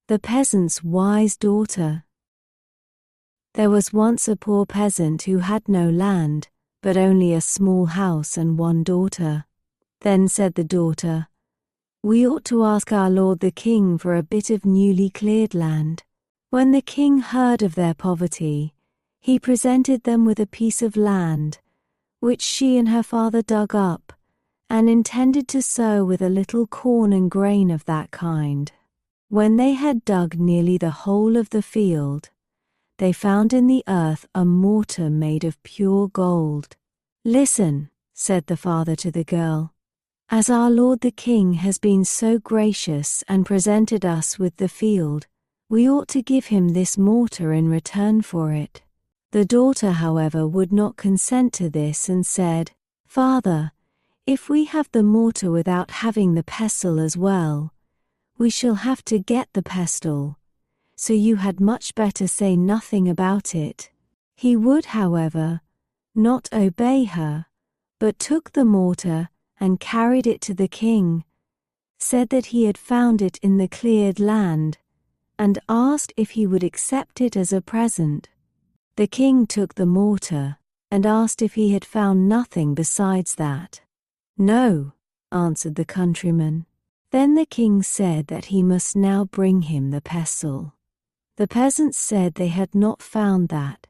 The peasant's wise daughter. There was once a poor peasant who had no land, but only a small house and one daughter. Then said the daughter, "We ought to ask our lord the king for a bit of newly cleared land." When the king heard of their poverty, he presented them with a piece of land, which she and her father dug up, and intended to sow with a little corn and grain of that kind. When they had dug nearly the whole of the field, they found in the earth a mortar made of pure gold. "Listen," said the father to the girl, "as our lord the king has been so gracious and presented us with the field, we ought to give him this mortar in return for it." The daughter, however, would not consent to this and said, "Father, if we have the mortar without having the pestle as well, we shall have to get the pestle, so you had much better say nothing about it." He would, however, not obey her, but took the mortar and carried it to the king, said that he had found it in the cleared land, and asked if he would accept it as a present. The king took the mortar and asked if he had found nothing besides that. "No," answered the countryman. Then the king said that he must now bring him the pestle. The peasants said they had not found that,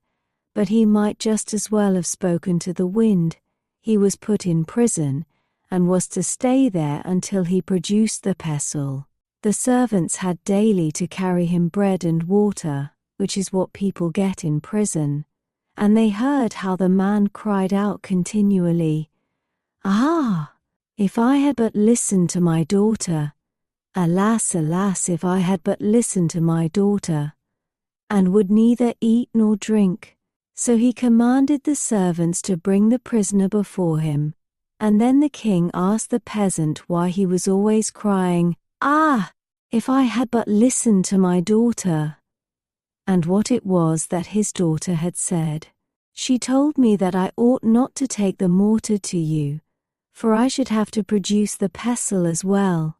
but he might just as well have spoken to the wind. He was put in prison and was to stay there until he produced the pestle. The servants had daily to carry him bread and water, which is what people get in prison, and they heard how the man cried out continually, "Ah, if I had but listened to my daughter! Alas, alas, if I had but listened to my daughter!" and would neither eat nor drink. So he commanded the servants to bring the prisoner before him, and then the king asked the peasant why he was always crying, "Ah, if I had but listened to my daughter!" and what it was that his daughter had said. "She told me that I ought not to take the mortar to you, for I should have to produce the pestle as well.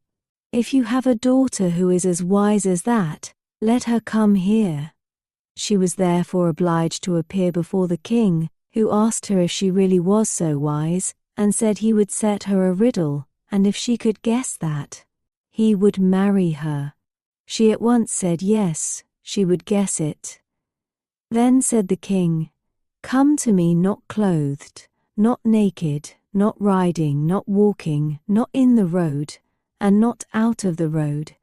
If you have a daughter who is as wise as that, let her come here." She was therefore obliged to appear before the king, who asked her if she really was so wise, and said he would set her a riddle, and if she could guess that, he would marry her. She at once said yes, she would guess it. Then said the king, "Come to me not clothed, not naked, not riding, not walking, not in the road, and not out of the road,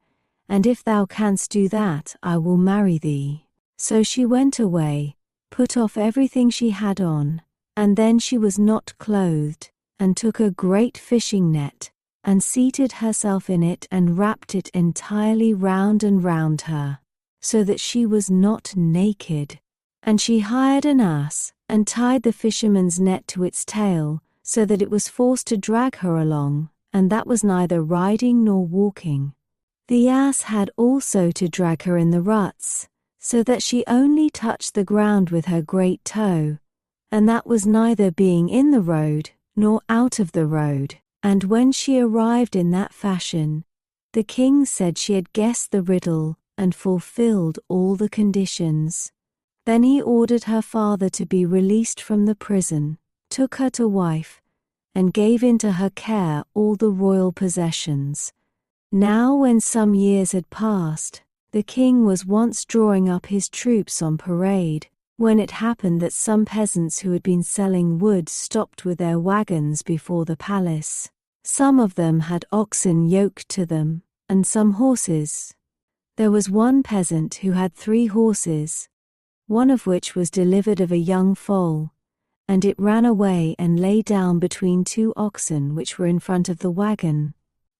and if thou canst do that, I will marry thee." So she went away, put off everything she had on, and then she was not clothed, and took a great fishing net, and seated herself in it and wrapped it entirely round and round her, so that she was not naked. And she hired an ass, and tied the fisherman's net to its tail, so that it was forced to drag her along, and that was neither riding nor walking. The ass had also to drag her in the ruts, so that she only touched the ground with her great toe, and that was neither being in the road nor out of the road. And when she arrived in that fashion, the king said she had guessed the riddle and fulfilled all the conditions. Then he ordered her father to be released from the prison, took her to wife, and gave into her care all the royal possessions. Now when some years had passed, the king was once drawing up his troops on parade, when it happened that some peasants who had been selling wood stopped with their wagons before the palace. Some of them had oxen yoked to them, and some horses. There was one peasant who had 3 horses, one of which was delivered of a young foal, and it ran away and lay down between 2 oxen which were in front of the wagon.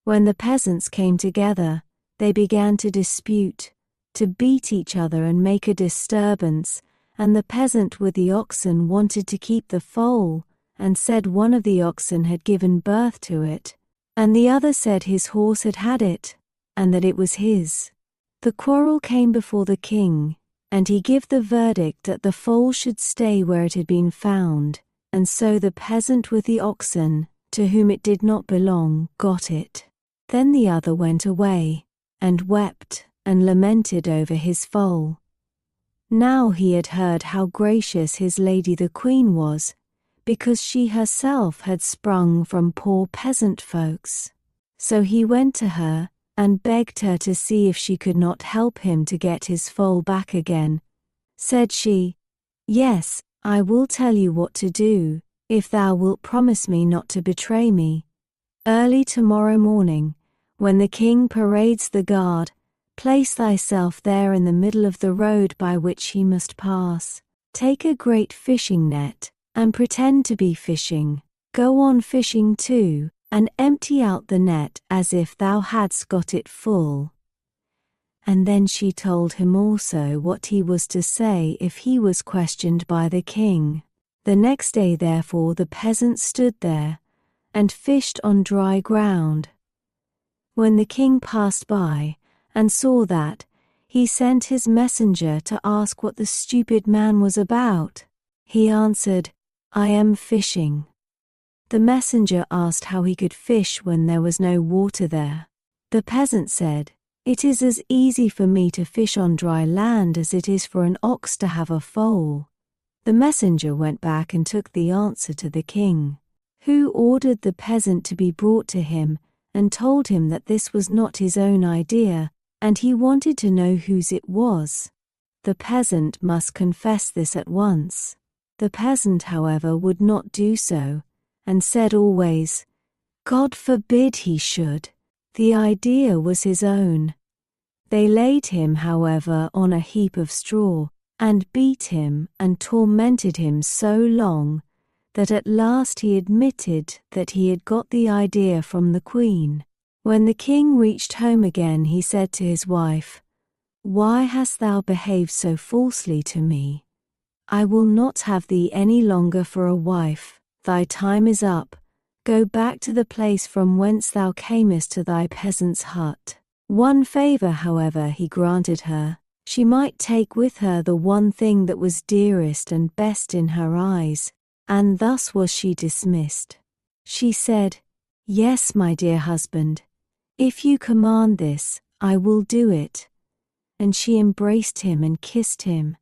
When the peasants came together, they began to dispute, to beat each other and make a disturbance, and the peasant with the oxen wanted to keep the foal, and said one of the oxen had given birth to it, and the other said his horse had had it, and that it was his. The quarrel came before the king, and he gave the verdict that the foal should stay where it had been found, and so the peasant with the oxen, to whom it did not belong, got it. Then the other went away, and wept, and lamented over his foal. Now he had heard how gracious his lady the queen was, because she herself had sprung from poor peasant folks. So he went to her, and begged her to see if she could not help him to get his foal back again. Said she, "Yes, I will tell you what to do, if thou wilt promise me not to betray me. Early tomorrow morning, when the king parades the guard, place thyself there in the middle of the road by which he must pass. Take a great fishing net, and pretend to be fishing. Go on fishing too, and empty out the net as if thou hadst got it full." And then she told him also what he was to say if he was questioned by the king. The next day therefore the peasant stood there, and fished on dry ground. When the king passed by, and saw that, he sent his messenger to ask what the stupid man was about. He answered, "I am fishing." The messenger asked how he could fish when there was no water there. The peasant said, "It is as easy for me to fish on dry land as it is for an ox to have a foal." The messenger went back and took the answer to the king, who ordered the peasant to be brought to him and told him that this was not his own idea, and he wanted to know whose it was. The peasant must confess this at once. The peasant, however, would not do so, and said always, "God forbid he should. The idea was his own." They laid him, however, on a heap of straw, and beat him and tormented him so long that at last he admitted that he had got the idea from the queen. When the king reached home again, he said to his wife, "Why hast thou behaved so falsely to me? I will not have thee any longer for a wife. Thy time is up. Go back to the place from whence thou camest, to thy peasant's hut." One favor, however, he granted her. She might take with her the one thing that was dearest and best in her eyes, and thus was she dismissed. She said, "Yes, my dear husband, if you command this, I will do it." And she embraced him and kissed him,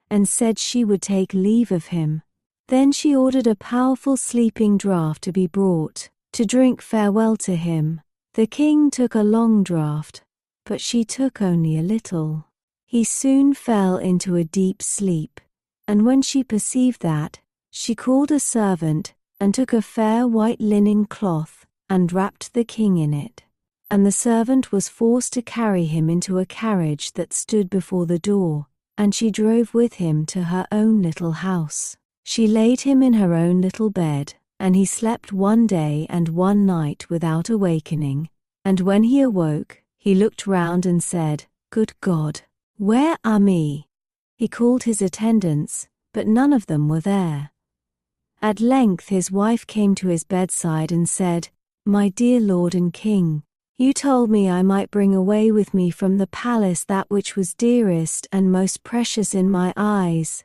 and said she would take leave of him. Then she ordered a powerful sleeping draught to be brought, to drink farewell to him. The king took a long draught, but she took only a little. He soon fell into a deep sleep, and when she perceived that, she called a servant, and took a fair white linen cloth, and wrapped the king in it. And the servant was forced to carry him into a carriage that stood before the door, and she drove with him to her own little house. She laid him in her own little bed, and he slept one day and one night without awakening. And when he awoke, he looked round and said, "Good God, where are me?" He called his attendants, but none of them were there. At length his wife came to his bedside and said, "My dear lord and king, you told me I might bring away with me from the palace that which was dearest and most precious in my eyes.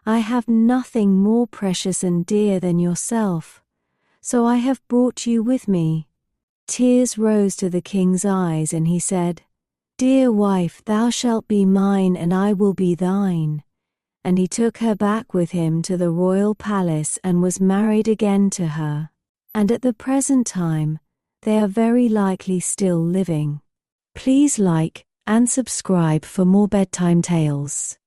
I have nothing more precious and dear than yourself, so I have brought you with me." Tears rose to the king's eyes, and he said, "Dear wife, thou shalt be mine, and I will be thine." And he took her back with him to the royal palace and was married again to her. And at the present time, they are very likely still living. Please like and subscribe for more bedtime tales.